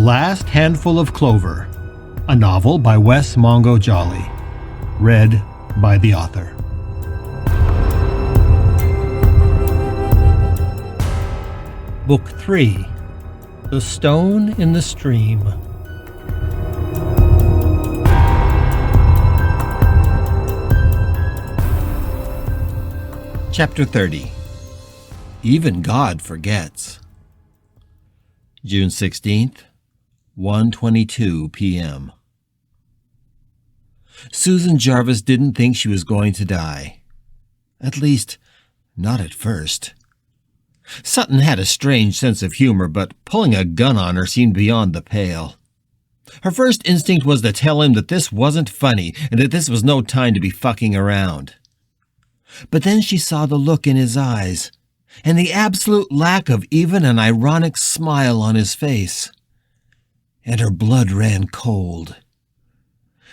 Last Handful of Clover, a novel by Wess Mongo Jolley, read by the author. Book 3, The Stone in the Stream. Chapter 30. Even God Forgets. June 16th, 1:22 p.m. Susan Jarvis didn't think she was going to die. At least, not at first. Sutton had a strange sense of humor, but pulling a gun on her seemed beyond the pale. Her first instinct was to tell him that this wasn't funny and that this was no time to be fucking around. But then she saw the look in his eyes, and the absolute lack of even an ironic smile on his face. And her blood ran cold.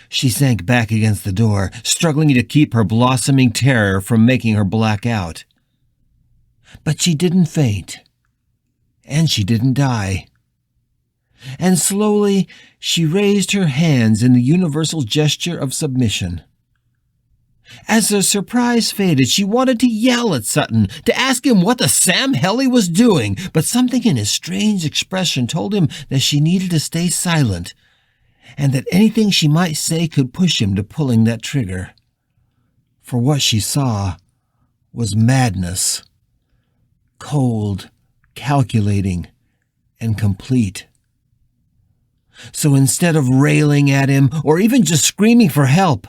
She sank back against the door, struggling to keep her blossoming terror from making her black out. But she didn't faint, and she didn't die. And slowly she raised her hands in the universal gesture of submission. As the surprise faded, she wanted to yell at Sutton, to ask him what the Sam hell he was doing, but something in his strange expression told him that she needed to stay silent, and that anything she might say could push him to pulling that trigger. For what she saw was madness, cold, calculating, and complete. So instead of railing at him, or even just screaming for help,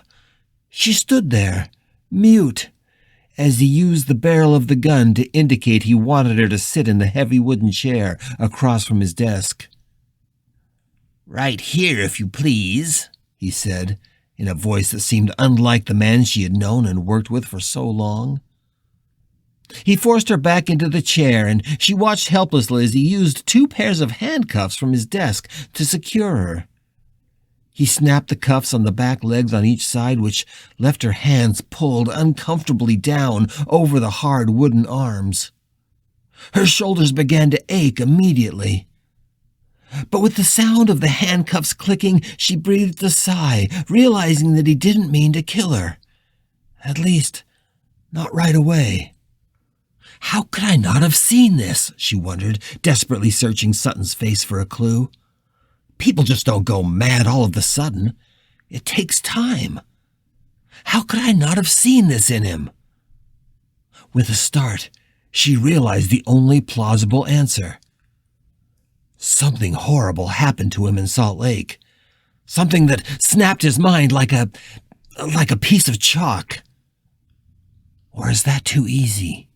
she stood there, mute, as he used the barrel of the gun to indicate he wanted her to sit in the heavy wooden chair across from his desk. "Right here, if you please," he said, in a voice that seemed unlike the man she had known and worked with for so long. He forced her back into the chair, and she watched helplessly as he used 2 pairs of handcuffs from his desk to secure her. He snapped the cuffs on the back legs on each side, which left her hands pulled uncomfortably down over the hard wooden arms. Her shoulders began to ache immediately. But with the sound of the handcuffs clicking, she breathed a sigh, realizing that he didn't mean to kill her. At least, not right away. How could I not have seen this? She wondered, desperately searching Sutton's face for a clue. People just don't go mad all of a sudden. It takes time. How could I not have seen this in him? With a start, she realized the only plausible answer. Something horrible happened to him in Salt Lake. Something that snapped his mind like a piece of chalk. Or is that too easy?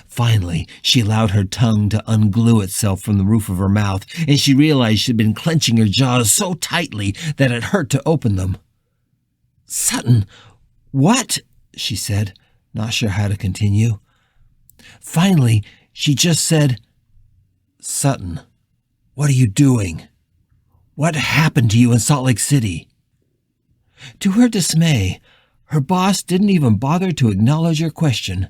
Finally, she allowed her tongue to unglue itself from the roof of her mouth, and she realized she'd been clenching her jaws so tightly that it hurt to open them. "Sutton, what?" she said, not sure how to continue. Finally, she just said, "Sutton, what are you doing? What happened to you in Salt Lake City?" To her dismay, her boss didn't even bother to acknowledge her question.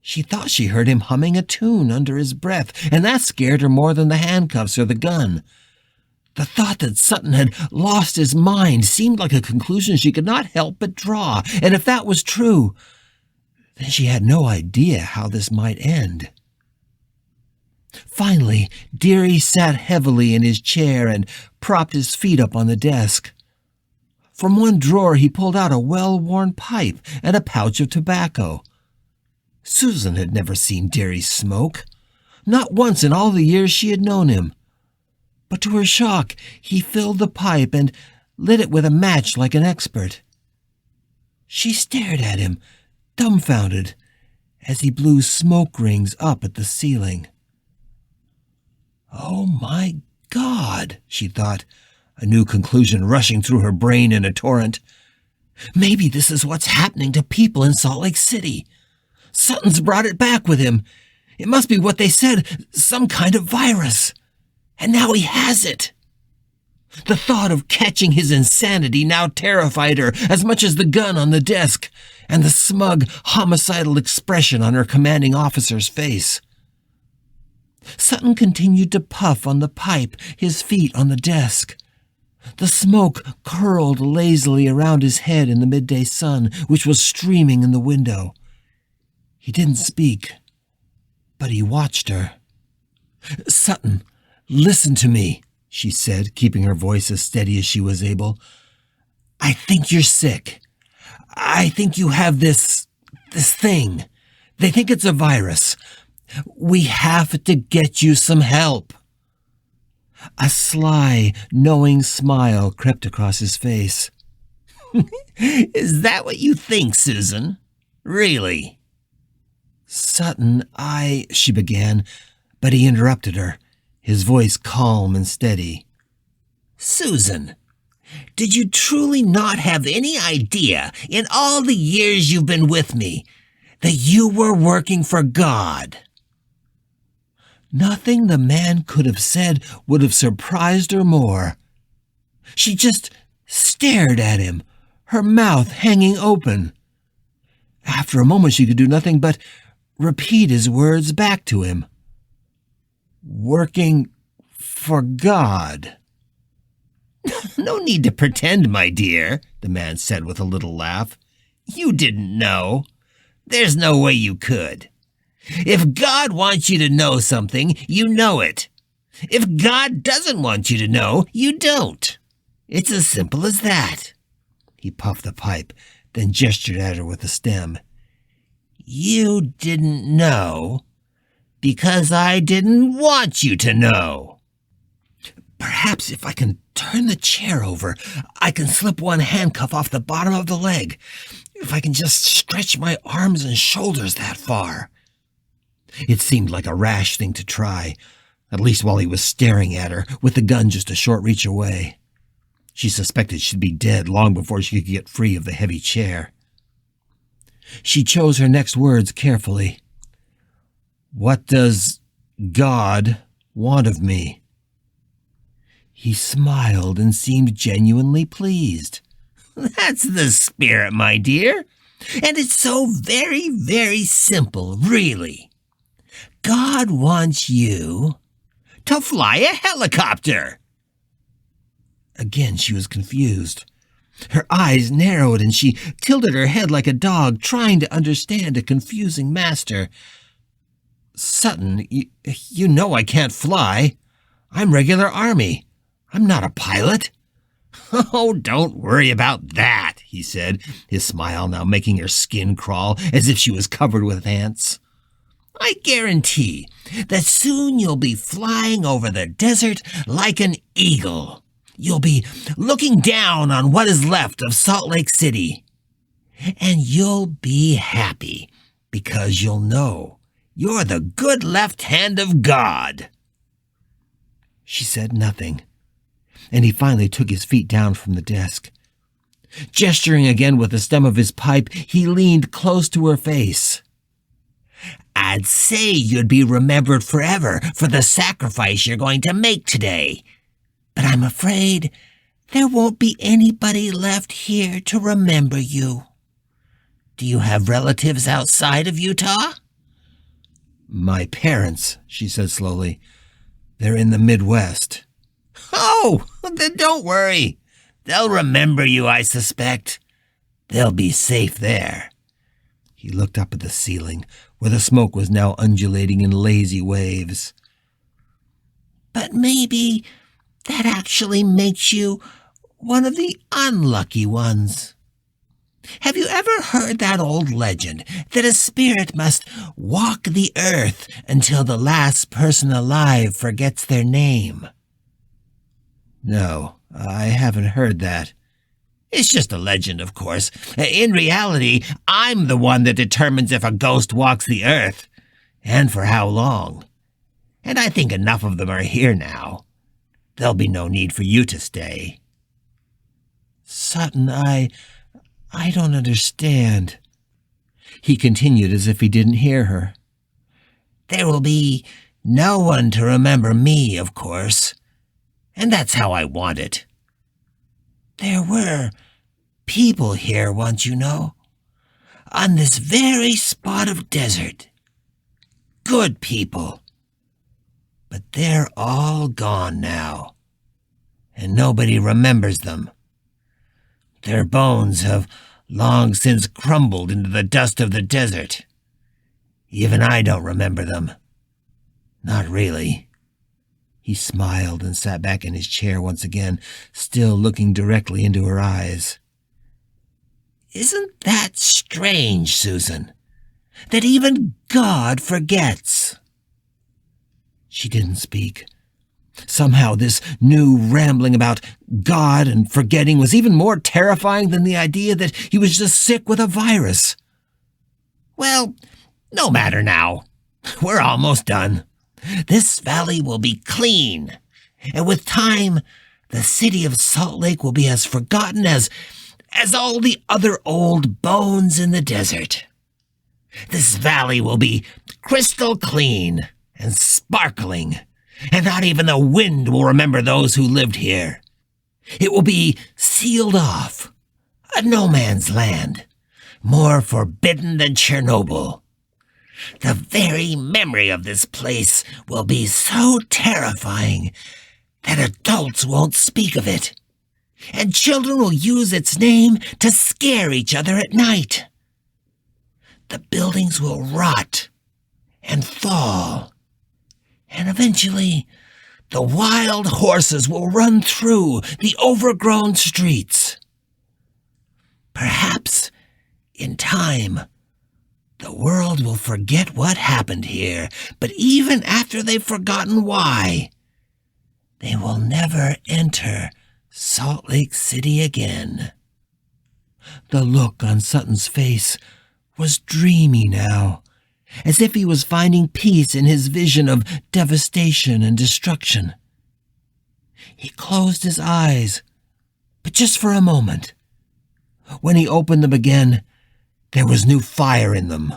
She thought she heard him humming a tune under his breath, and that scared her more than the handcuffs or the gun. The thought that Sutton had lost his mind seemed like a conclusion she could not help but draw, and if that was true, then she had no idea how this might end. Finally, Deary sat heavily in his chair and propped his feet up on the desk. From one drawer he pulled out a well-worn pipe and a pouch of tobacco. Susan had never seen Deary smoke, not once in all the years she had known him. But to her shock, he filled the pipe and lit it with a match like an expert. She stared at him, dumbfounded, as he blew smoke rings up at the ceiling. "Oh my God," she thought, a new conclusion rushing through her brain in a torrent. "Maybe this is what's happening to people in Salt Lake City. Sutton's brought it back with him. It must be what they said, some kind of virus. And now he has it." The thought of catching his insanity now terrified her as much as the gun on the desk and the smug, homicidal expression on her commanding officer's face. Sutton continued to puff on the pipe, his feet on the desk. The smoke curled lazily around his head in the midday sun, which was streaming in the window. He didn't speak, but he watched her. "Sutton, listen to me," she said, keeping her voice as steady as she was able. "I think you're sick. I think you have this thing. They think it's a virus. We have to get you some help." A sly, knowing smile crept across his face. "Is that what you think, Susan? Really?" "Sutton, she began, but he interrupted her, his voice calm and steady. "Susan, did you truly not have any idea in all the years you've been with me that you were working for God?" Nothing the man could have said would have surprised her more. She just stared at him, her mouth hanging open. After a moment she could do nothing but repeat his words back to him. "Working for God." "No need to pretend, my dear," the man said with a little laugh. "You didn't know. There's no way you could. If God wants you to know something, you know it. If God doesn't want you to know, you don't. It's as simple as that." He puffed the pipe, then gestured at her with the stem. "You didn't know because I didn't want you to know." "Perhaps if I can turn the chair over, I can slip one handcuff off the bottom of the leg. If I can just stretch my arms and shoulders that far." It seemed like a rash thing to try, at least while he was staring at her, with the gun just a short reach away. She suspected she'd be dead long before she could get free of the heavy chair. She chose her next words carefully. "What does God want of me?" He smiled and seemed genuinely pleased. "That's the spirit, my dear. And it's so very, very simple, really. God wants you to fly a helicopter." Again she was confused. Her eyes narrowed and she tilted her head like a dog trying to understand a confusing master. "Sutton, you know I can't fly. I'm regular Army. I'm not a pilot." "Oh, don't worry about that," he said, his smile now making her skin crawl as if she was covered with ants. "I guarantee that soon you'll be flying over the desert like an eagle. You'll be looking down on what is left of Salt Lake City. And you'll be happy because you'll know you're the good left hand of God." She said nothing, and he finally took his feet down from the desk. Gesturing again with the stem of his pipe, he leaned close to her face. "I'd say you'd be remembered forever for the sacrifice you're going to make today. But I'm afraid there won't be anybody left here to remember you. Do you have relatives outside of Utah?" "My parents," she said slowly. "They're in the Midwest." "Oh, then don't worry. They'll remember you, I suspect. They'll be safe there." He looked up at the ceiling, where the smoke was now undulating in lazy waves. "But maybe that actually makes you one of the unlucky ones. Have you ever heard that old legend that a spirit must walk the earth until the last person alive forgets their name?" "No, I haven't heard that." "It's just a legend, of course. In reality, I'm the one that determines if a ghost walks the earth, and for how long. And I think enough of them are here now. There'll be no need for you to stay." "Sutton, I don't understand," he continued as if he didn't hear her. "There will be no one to remember me, of course. And that's how I want it. There were people here once, you know, on this very spot of desert. Good people. But they're all gone now, and nobody remembers them. Their bones have long since crumbled into the dust of the desert. Even I don't remember them. Not really." He smiled and sat back in his chair once again, still looking directly into her eyes. "Isn't that strange, Susan? That even God forgets?" She didn't speak. Somehow this new rambling about God and forgetting was even more terrifying than the idea that he was just sick with a virus. "Well, no matter now. We're almost done. This valley will be clean, and with time, the city of Salt Lake will be as forgotten as all the other old bones in the desert. This valley will be crystal clean and sparkling, and not even the wind will remember those who lived here. It will be sealed off, a no-man's land, more forbidden than Chernobyl. The very memory of this place will be so terrifying that adults won't speak of it, and children will use its name to scare each other at night. The buildings will rot and fall, and eventually the wild horses will run through the overgrown streets. Perhaps, in time, the world will forget what happened here, but even after they've forgotten why, they will never enter Salt Lake City again." The look on Sutton's face was dreamy now, as if he was finding peace in his vision of devastation and destruction. He closed his eyes, but just for a moment. When he opened them again, there was new fire in them.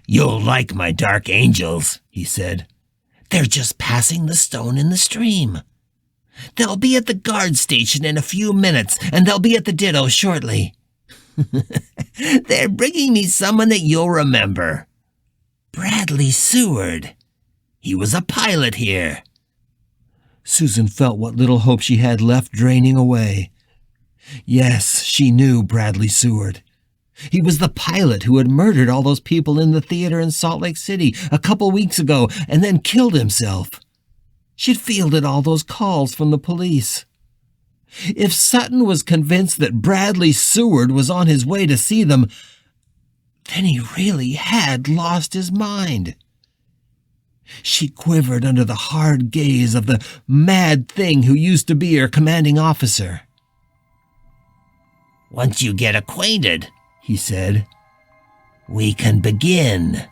"You'll like my dark angels," he said. "They're just passing the stone in the stream. They'll be at the guard station in a few minutes, and they'll be at the Ditto shortly. They're bringing me someone that you'll remember. Bradley Seward. He was a pilot here." Susan felt what little hope she had left draining away. Yes, she knew Bradley Seward. He was the pilot who had murdered all those people in the theater in Salt Lake City a couple weeks ago and then killed himself. She'd fielded all those calls from the police. If Sutton was convinced that Bradley Seward was on his way to see them, then he really had lost his mind. She quivered under the hard gaze of the mad thing who used to be her commanding officer. "Once you get acquainted," he said, "we can begin."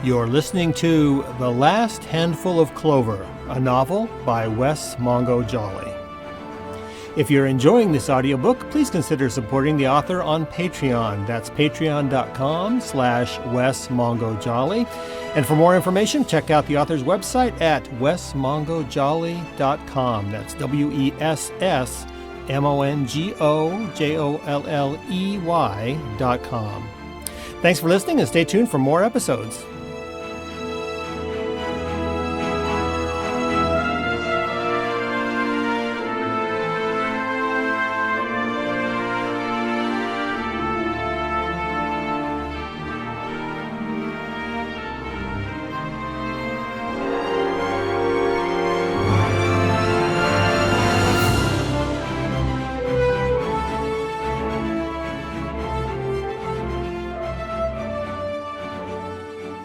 You're listening to The Last Handful of Clover, a novel by Wess Mongo Jolley. If you're enjoying this audiobook, please consider supporting the author on Patreon. That's patreon.com/Wess Mongo Jolley. And for more information, check out the author's website at wessmongojolley.com. That's WESSMONGOJOLLEY.com. Thanks for listening and stay tuned for more episodes.